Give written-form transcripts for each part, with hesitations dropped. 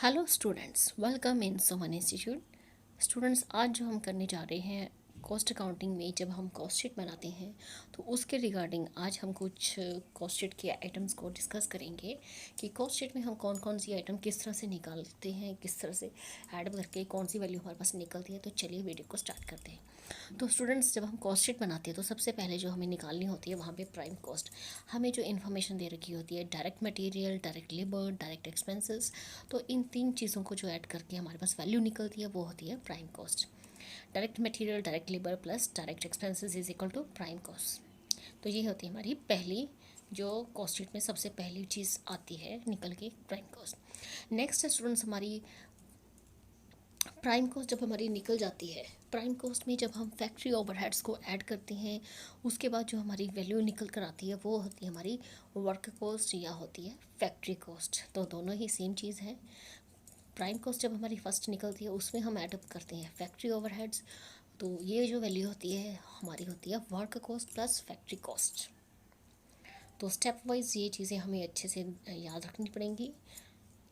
Hello students, welcome in Suman institute. Students, आज जो हम करने जा रहे हैं कॉस्ट अकाउंटिंग में जब हम कॉस्ट शीट बनाते हैं तो उसके रिगार्डिंग आज हम कुछ कॉस्ट शीट के आइटम्स को डिस्कस करेंगे कि कॉस्ट शीट में हम कौन कौन सी आइटम किस तरह से निकालते हैं, किस तरह से ऐड करके कौन सी वैल्यू हमारे पास निकलती है। तो चलिए वीडियो को स्टार्ट करते हैं। तो स्टूडेंट्स, जब हम कॉस्ट शीट बनाते हैं तो सबसे पहले जो हमें निकालनी होती है वहाँ पे प्राइम कॉस्ट। हमें जो इन्फॉर्मेशन दे रखी होती है direct material, direct labour, direct expenses, तो इन तीन चीज़ों को जो ऐड करके हमारे पास वैल्यू निकलती है वो होती है prime cost. Direct material, direct labour plus direct expenses is equal to prime cost. तो ये होती है हमारी पहली जो कॉस्ट शीट में सबसे पहली चीज़ आती है निकल के, प्राइम कॉस्ट। नेक्स्ट स्टूडेंट्स, हमारी प्राइम कॉस्ट जब हमारी निकल जाती है, प्राइम कॉस्ट में जब हम फैक्ट्री ओवरहेड्स को ऐड करते हैं उसके बाद जो हमारी वैल्यू निकल कर आती है वो होती है हमारी वर्क कॉस्ट या होती है फैक्ट्री कॉस्ट। तो दोनों ही सेम चीज़ है। प्राइम कॉस्ट जब हमारी फर्स्ट निकलती है उसमें हम ऐड अप करते हैं फैक्ट्री ओवरहेड्स, तो ये जो वैल्यू होती है हमारी होती है work cost plus factory cost. तो स्टेप वाइज ये चीज़ें हमें अच्छे से याद रखनी पड़ेंगी,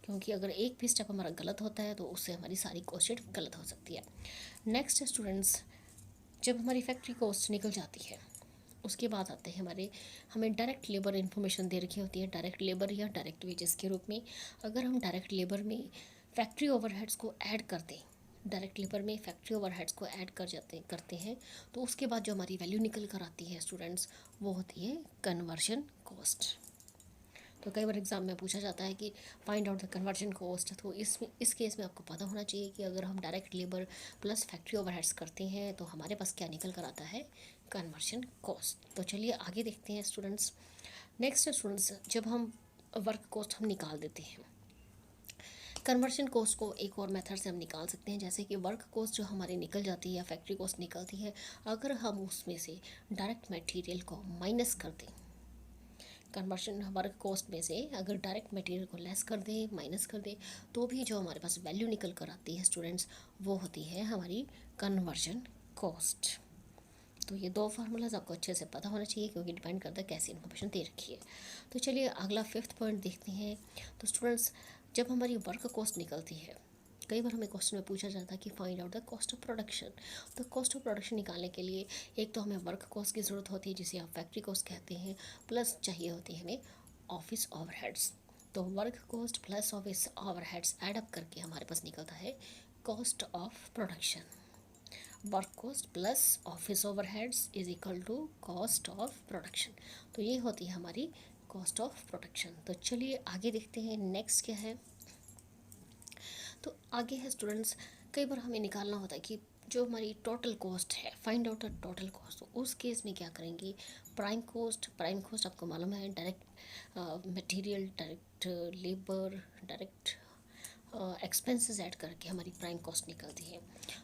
क्योंकि अगर एक भी स्टेप हमारा गलत होता है तो उससे हमारी सारी कॉस्ट शीट गलत हो सकती है। नेक्स्ट स्टूडेंट्स, जब हमारी फैक्ट्री कॉस्ट निकल जाती है उसके बाद आते हैं हमें डायरेक्ट लेबर इन्फॉर्मेशन दे रखी होती है, डायरेक्ट लेबर या डायरेक्ट वेजेस के रूप में। अगर हम डायरेक्ट लेबर में फैक्ट्री ओवरहेड्स को ऐड कर दें, डायरेक्ट लेबर में फैक्ट्री ओवरहेड्स को ऐड करते हैं तो उसके बाद जो हमारी वैल्यू निकल कर आती है स्टूडेंट्स वो होती है कन्वर्जन कॉस्ट। तो कई बार एग्ज़ाम में पूछा जाता है कि find out the conversion cost. तो इस केस में आपको पता होना चाहिए कि अगर हम direct labour plus factory overheads करते हैं तो हमारे पास क्या निकल कर आता है, कन्वर्जन कॉस्ट। तो चलिए आगे देखते हैं स्टूडेंट्स। नेक्स्ट स्टूडेंट्स, जब हम वर्क कॉस्ट हम निकाल देते हैं, कन्वर्जन कॉस्ट को एक और मेथड से हम निकाल सकते हैं, जैसे कि वर्क कॉस्ट जो हमारी निकल जाती है या फैक्ट्री कॉस्ट निकलती है, अगर हम उसमें से डायरेक्ट मटेरियल को माइनस कर दें, कन्वर्शन वर्क कॉस्ट में से अगर डायरेक्ट मटेरियल को लेस कर दें, माइनस कर दें, तो भी जो हमारे पास वैल्यू निकल कर आती है स्टूडेंट्स वो होती है हमारी कन्वर्जन कॉस्ट। तो ये दो फार्मूलाज आपको अच्छे से पता होना चाहिए, क्योंकि डिपेंड करता है कैसी इन्फॉर्मेशन दे रखी है। तो चलिए अगला फिफ्थ पॉइंट देखते हैं। तो स्टूडेंट्स, जब हमारी वर्क कॉस्ट निकलती है, कई बार हमें क्वेश्चन में पूछा जाता है कि find out the cost of production. तो कॉस्ट ऑफ प्रोडक्शन निकालने के लिए एक तो हमें वर्क कॉस्ट की ज़रूरत होती है जिसे आप फैक्ट्री कॉस्ट कहते हैं, प्लस चाहिए होती है हमें ऑफिस ओवरहेड्स। तो work cost plus office overheads add up करके हमारे पास निकलता है cost of production. Work cost plus office overheads is equal to cost of production. तो ये होती है हमारी कॉस्ट ऑफ प्रोडक्शन। तो चलिए आगे देखते हैं नेक्स्ट क्या है। तो आगे है स्टूडेंट्स, कई बार हमें निकालना होता है कि जो हमारी टोटल कॉस्ट है, find out the total cost. तो उस केस में क्या करेंगे, प्राइम कॉस्ट आपको मालूम है direct material, direct labour, direct expenses add करके हमारी प्राइम कॉस्ट निकलती है।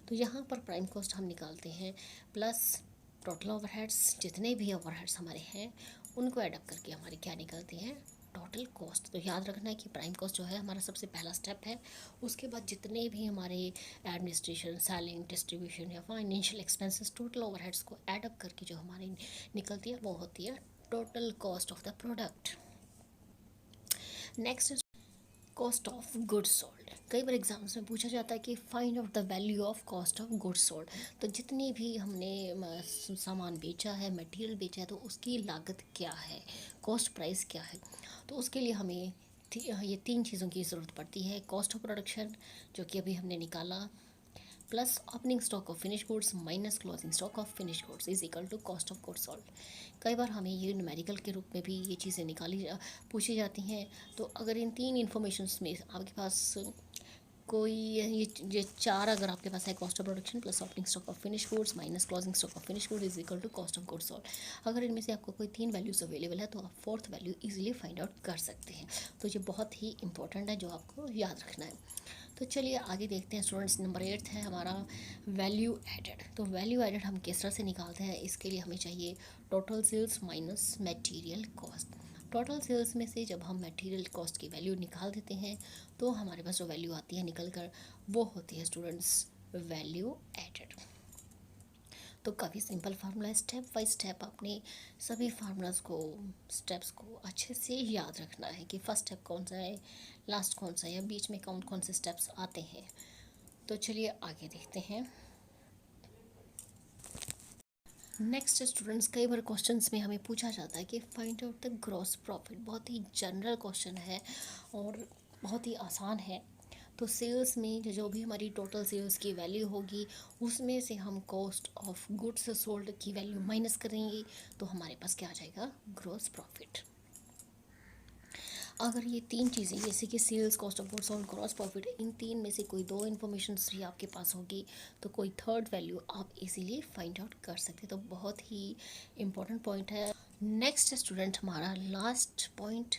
तो यहाँ पर प्राइम कॉस्ट हम निकालते हैं प्लस टोटल ओवरहेड्स, जितने भी ओवरहेड्स हमारे हैं उनको ऐड अप करके हमारी क्या निकलती है, टोटल कॉस्ट। तो याद रखना है कि प्राइम कॉस्ट जो है हमारा सबसे पहला स्टेप है। उसके बाद जितने भी हमारे एडमिनिस्ट्रेशन, सेलिंग, डिस्ट्रीब्यूशन या फाइनेंशियल एक्सपेंसेस, टोटल ओवरहेड्स को ऐड अप करके जो हमारी निकलती है वो होती है total cost of the product. Next, cost of goods sold. कई बार एग्जाम्स में पूछा जाता है कि find out the value of cost of goods sold. तो जितनी भी हमने सामान बेचा है, मटेरियल बेचा है, तो उसकी लागत क्या है, कॉस्ट प्राइस क्या है। तो उसके लिए हमें ये तीन चीज़ों की ज़रूरत पड़ती है। कॉस्ट ऑफ प्रोडक्शन जो कि अभी हमने निकाला, plus opening stock of finish goods minus closing stock of finish goods is equal to cost of goods sold. कई बार हमें ये न्यूमेरिकल के रूप में भी ये चीज़ें पूछी जाती हैं। तो अगर इन तीन इन्फॉर्मेशंस में आपके पास कोई ये चार अगर आपके पास है, cost of production plus opening stock of finish goods minus closing stock of finish good is equal to cost of goods sold, अगर इनमें से आपको कोई तीन वैल्यूज अवेलेबल है तो आप fourth value easily find out कर सकते हैं। तो ये बहुत ही इंपॉर्टेंट है जो आपको याद रखना है। तो चलिए आगे देखते हैं स्टूडेंट्स। नंबर 8 है हमारा वैल्यू एडेड। तो वैल्यू एडेड हम किस तरह से निकालते हैं, इसके लिए हमें चाहिए total sales minus material cost. Total sales में से जब हम मटेरियल कॉस्ट की वैल्यू निकाल देते हैं तो हमारे पास जो वैल्यू आती है निकल कर वो होती है स्टूडेंट्स वैल्यू एडेड। तो काफ़ी सिंपल फार्मूला है, स्टेप बाय स्टेप आपने सभी फार्मूलाज को, स्टेप्स को अच्छे से याद रखना है कि फर्स्ट स्टेप कौन सा है, लास्ट कौन सा या बीच में कौन कौन से स्टेप्स आते हैं। तो चलिए आगे देखते हैं। नेक्स्ट स्टूडेंट्स, कई बार क्वेश्चंस में हमें पूछा जाता है कि find out the gross profit. बहुत ही जनरल क्वेश्चन है और बहुत ही आसान है। तो सेल्स में जो भी हमारी टोटल सेल्स की वैल्यू होगी, उसमें से हम कॉस्ट ऑफ गुड्स सोल्ड की वैल्यू माइनस करेंगे, तो हमारे पास क्या आ जाएगा, ग्रॉस प्रॉफिट। अगर ये तीन चीज़ें जैसे कि सेल्स, कॉस्ट ऑफ गुड्स और ग्रॉस प्रॉफिट, इन तीन में से कोई दो इन्फॉर्मेशन भी आपके पास होगी, तो कोई थर्ड वैल्यू आप इजीली फाइंड आउट कर सकते हैं। तो बहुत ही इम्पोर्टेंट पॉइंट है। नेक्स्ट स्टूडेंट, हमारा लास्ट पॉइंट,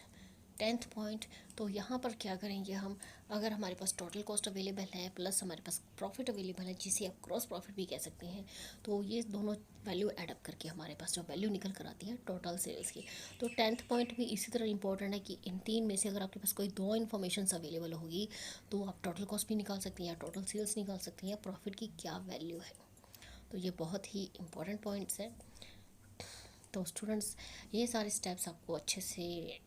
10th पॉइंट। तो यहाँ पर क्या करेंगे हम, अगर हमारे पास टोटल कॉस्ट अवेलेबल है प्लस हमारे पास प्रॉफिट अवेलेबल है, जिसे आप क्रॉस प्रॉफिट भी कह सकते हैं, तो ये दोनों वैल्यू एडअप करके हमारे पास जो वैल्यू निकल कर आती है टोटल सेल्स की। तो 10th पॉइंट भी इसी तरह इंपॉर्टेंट है कि इन तीन में से अगर आपके पास कोई दो इन्फॉर्मेशन अवेलेबल होगी, तो आप टोटल कॉस्ट भी निकाल सकते हैं या टोटल सेल्स निकाल सकते हैं या प्रॉफिट की क्या वैल्यू है। तो ये बहुत ही इंपॉर्टेंट पॉइंट्स हैं। तो स्टूडेंट्स, ये सारे स्टेप्स आपको अच्छे से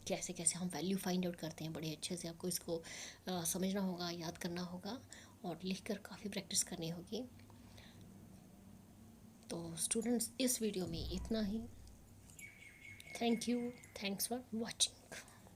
कैसे कैसे हम वैल्यू फाइंड आउट करते हैं, बड़े अच्छे से आपको इसको समझना होगा, याद करना होगा और लिखकर काफ़ी प्रैक्टिस करनी होगी। तो स्टूडेंट्स, इस वीडियो में इतना ही। Thank you, thanks for watching.